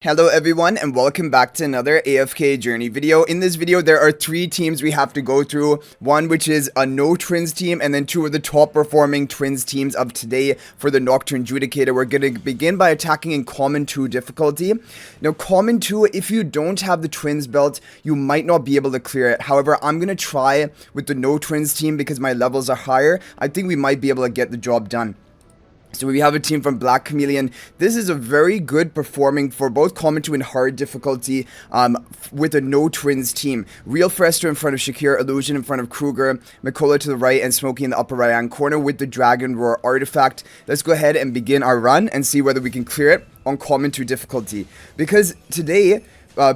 Hello everyone and welcome back to another AFK journey video. In this video there are three teams we have to go through. One which is a no twins team, and then two of the top performing twins teams of today for the Nocturne Judicator. We're going to begin by attacking in common 2 difficulty. Now common 2, if you don't have the twins belt, you might not be able to clear it. However, I'm going to try with the no twins team because my levels are higher. I think we might be able to get the job done. So we have a team from Black Chameleon. This is a very good performing for both common 2 and hard difficulty with a no twins team. Real Frester in front of Shakir, Illusion in front of Kruger, Mikola to the right, and Smokey in the upper right hand corner with the Dragon Roar artifact. Let's go ahead and begin our run and see whether we can clear it on common 2 difficulty. Because today,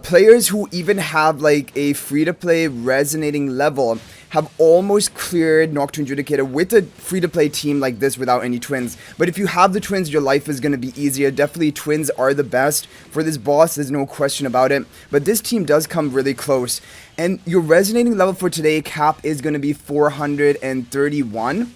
players who even have like a free-to-play resonating level have almost cleared Nocturne Judicator with a free-to-play team like this without any twins. But if you have the twins, your life is going to be easier. Definitely twins are the best for this boss, there's no question about it. But this team does come really close. And your resonating level for today, cap, is going to be 431.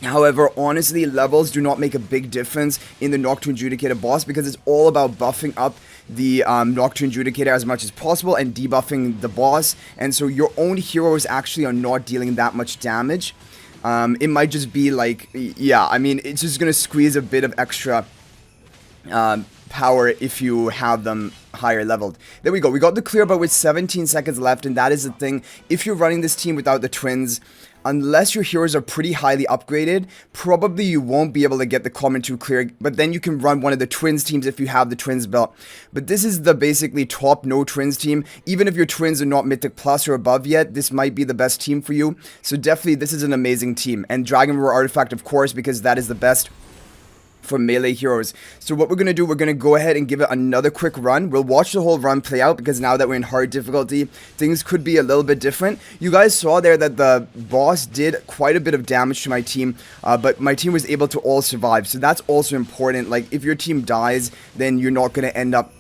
However, honestly, levels do not make a big difference in the Nocturne Judicator boss because it's all about buffing up the Nocturne Judicator as much as possible and debuffing the boss. And so your own heroes actually are not dealing that much damage. It might just be like, yeah, I mean, it's just going to squeeze a bit of extra power if you have them higher leveled. There we go. We got the clear, but with 17 seconds left, and that is the thing. If you're running this team without the twins, unless your heroes are pretty highly upgraded, probably you won't be able to get the common 2 clear, but then you can run one of the twins teams if you have the twins belt. But this is the basically top no twins team. Even if your twins are not mythic plus or above yet, this might be the best team for you. So definitely this is an amazing team. And Dragon Roar artifact, of course, because that is the best for melee heroes. So what we're going to do, we're going to go ahead and give it another quick run. We'll watch the whole run play out because now that we're in hard difficulty, things could be a little bit different. You guys saw there that the boss did quite a bit of damage to my team, but my team was able to all survive. So that's also important. Like, if your team dies, then you're not going to end up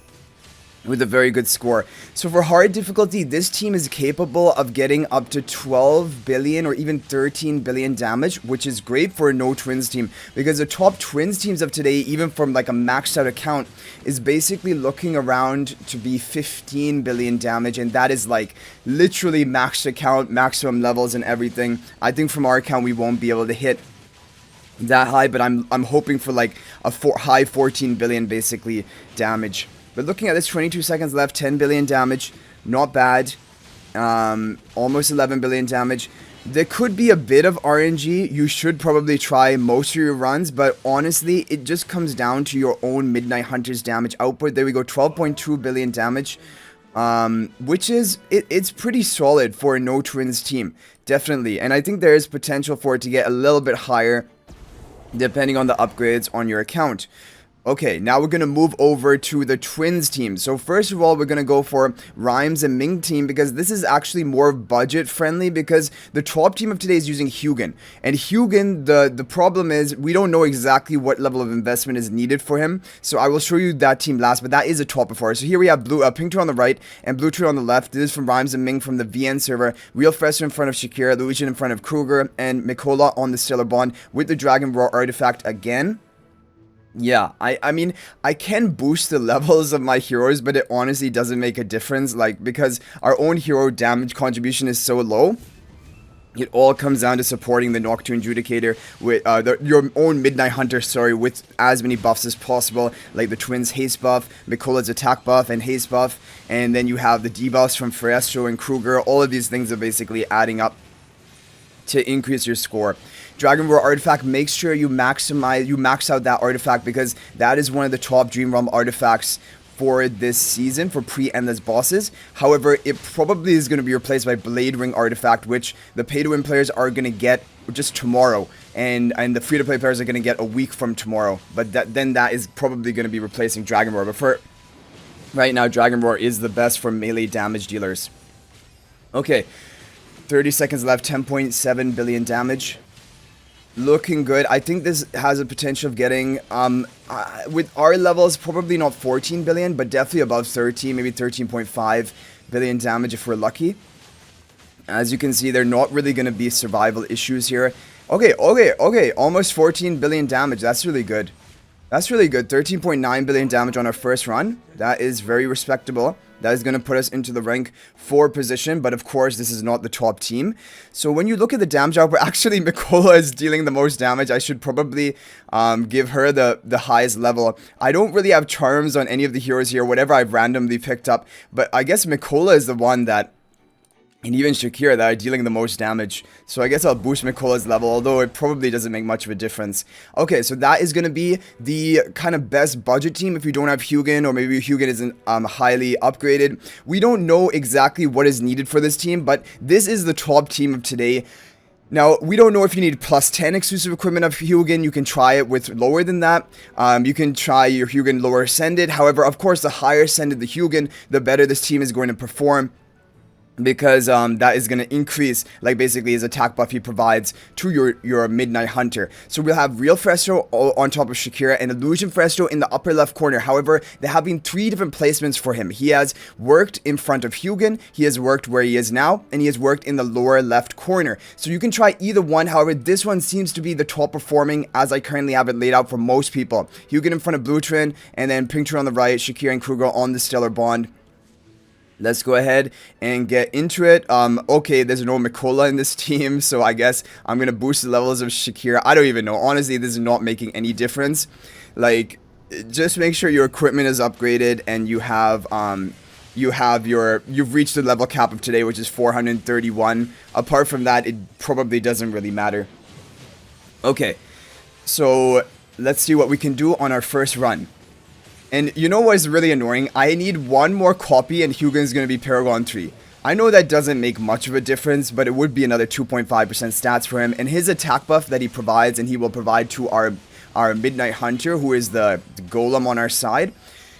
with a very good score. So for hard difficulty, this team is capable of getting up to 12 billion or even 13 billion damage, which is great for a no twins team because the top twins teams of today, even from like a maxed out account, is basically looking around to be 15 billion damage, and that is like literally maxed account, maximum levels and everything. I think from our account we won't be able to hit that high, but I'm hoping for like a high 14 billion basically damage. But looking at this, 22 seconds left, 10 billion damage, not bad. Almost 11 billion damage. There could be a bit of RNG. You should probably try most of your runs, but honestly, it just comes down to your own Midnight Hunter's damage output. There we go, 12.2 billion damage, which is, it's pretty solid for a no twins team, definitely. And I think there is potential for it to get a little bit higher, depending on the upgrades on your account. Okay, now we're going to move over to the twins team. So first of all, we're going to go for Rhymes and Ming team because this is actually more budget friendly because the top team of today is using Hugin. And Hugin, the problem is we don't know exactly what level of investment is needed for him. So I will show you that team last, but that is a top before. So here we have Pink Tree on the right and Blue Tree on the left. This is from Rhymes and Ming from the VN server. Real Frester in front of Shakira, Illusion in front of Kruger, and Mikola on the Stellar Bond with the Dragon Roar artifact again. Yeah, I mean, I can boost the levels of my heroes, but it honestly doesn't make a difference, like, because our own hero damage contribution is so low. It all comes down to supporting the Nocturne Judicator with your own Midnight Hunter, with as many buffs as possible, like the twins haste buff, Mikola's attack buff and haste buff, and then you have the debuffs from Frestro and Kruger. All of these things are basically adding up to increase your score. Dragon Roar artifact, make sure you max out that artifact because that is one of the top Dream Realm artifacts for this season for pre-endless bosses. However, it probably is going to be replaced by Blade Ring artifact, which the pay-to-win players are going to get just tomorrow, and the free-to-play players are going to get a week from tomorrow. But then that is probably going to be replacing Dragon Roar. But for right now, Dragon Roar is the best for melee damage dealers. Okay, 30 seconds left, 10.7 billion damage. Looking good. I think this has a potential of getting, with our levels, probably not 14 billion, but definitely above 13, maybe 13.5 billion damage if we're lucky. As you can see, they're not really going to be survival issues here. Okay, almost 14 billion damage. That's really good. That's really good. 13.9 billion damage on our first run. That is very respectable. That is going to put us into the rank 4 position, but of course, this is not the top team. So when you look at the damage output, actually, Mikola is dealing the most damage. I should probably give her the highest level. I don't really have charms on any of the heroes here, whatever I've randomly picked up, but I guess Mikola is the one that, and even Shakira, that are dealing the most damage. So I guess I'll boost Mikola's level, although it probably doesn't make much of a difference. Okay, so that is going to be the kind of best budget team if you don't have Hugin, or maybe Hugin isn't highly upgraded. We don't know exactly what is needed for this team, but this is the top team of today. Now, we don't know if you need plus 10 exclusive equipment of Hugin. You can try it with lower than that. You can try your Hugin lower ascended. However, of course, the higher ascended the Hugin, the better this team is going to perform, because that is going to increase, like, basically his attack buff he provides to your Midnight Hunter. So we'll have Real Fresto on top of Shakira and Illusion Fresto in the upper left corner. However, there have been 3 different placements for him. He has worked in front of Hugin, he has worked where he is now, and he has worked in the lower left corner. So you can try either one. However, this one seems to be the top performing, as I currently have it laid out for most people. Hugin in front of Blue Trin, and then Pink Trin on the right, Shakira and Kruger on the Stellar Bond. Let's go ahead and get into it. Okay, there's no Mikola in this team, so I guess I'm gonna boost the levels of Shakira. I don't even know. Honestly, this is not making any difference. Like, just make sure your equipment is upgraded and you've reached the level cap of today, which is 431. Apart from that, it probably doesn't really matter. Okay, so let's see what we can do on our first run. And you know what is really annoying? I need one more copy and Hugin's going to be Paragon 3. I know that doesn't make much of a difference, but it would be another 2.5% stats for him. And his attack buff that he provides, and he will provide to our Midnight Hunter, who is the golem on our side,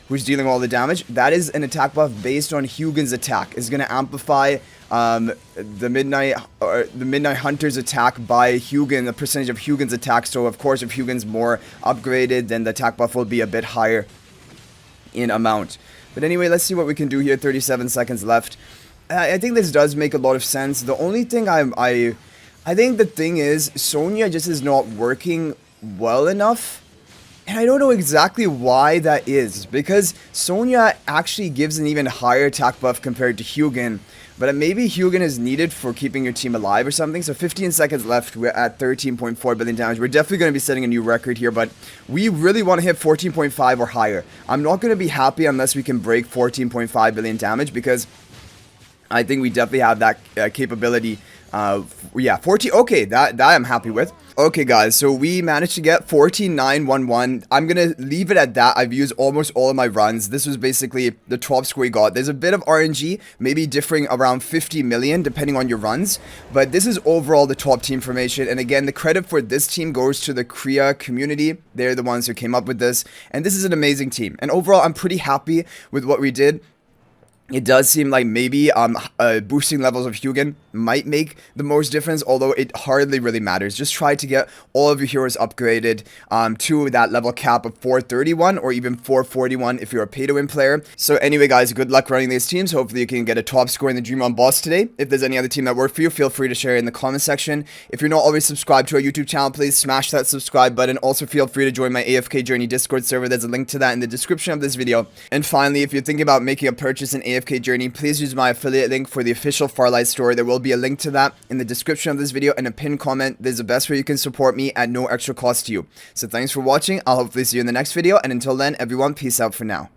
who's dealing all the damage, that is an attack buff based on Hugin's attack. It's going to amplify the Midnight Hunter's attack by Hugin, the percentage of Hugin's attack. So of course, if Hugin's more upgraded, then the attack buff will be a bit higher in amount. But anyway, let's see what we can do here. 37 seconds left. I think this does make a lot of sense. The only thing I think the thing is, Sonya just is not working well enough. And I don't know exactly why that is, because Sonya actually gives an even higher attack buff compared to Hugin, but maybe Hugin is needed for keeping your team alive or something. So 15 seconds left, we're at 13.4 billion damage. We're definitely going to be setting a new record here, but we really want to hit 14.5 or higher. I'm not going to be happy unless we can break 14.5 billion damage, because I think we definitely have that capability. Yeah, 14. Okay, that I'm happy with. Okay, guys, so we managed to get 14,911. I'm gonna leave it at that. I've used almost all of my runs. This was basically the top score we got. There's a bit of RNG, maybe differing around 50 million depending on your runs, but this is overall the top team formation. And again, the credit for this team goes to the Korea community. They're the ones who came up with this, and this is an amazing team. And overall, I'm pretty happy with what we did. It does seem like maybe boosting levels of Hugin might make the most difference, although it hardly really matters. Just try to get all of your heroes upgraded to that level cap of 431 or even 441 if you're a pay-to-win player. So anyway, guys, good luck running these teams. Hopefully you can get a top score in the Dream Run Boss today. If there's any other team that worked for you, feel free to share it in the comment section. If you're not already subscribed to our YouTube channel, please smash that subscribe button. Also, feel free to join my AFK Journey Discord server. There's a link to that in the description of this video. And finally, if you're thinking about making a purchase in AFK Journey, please use my affiliate link for the official Farlight store. There will be a link to that in the description of this video and a pinned comment. This is the best way you can support me at no extra cost to you. So thanks for watching. I'll hopefully see you in the next video, and until then, everyone, peace out for now.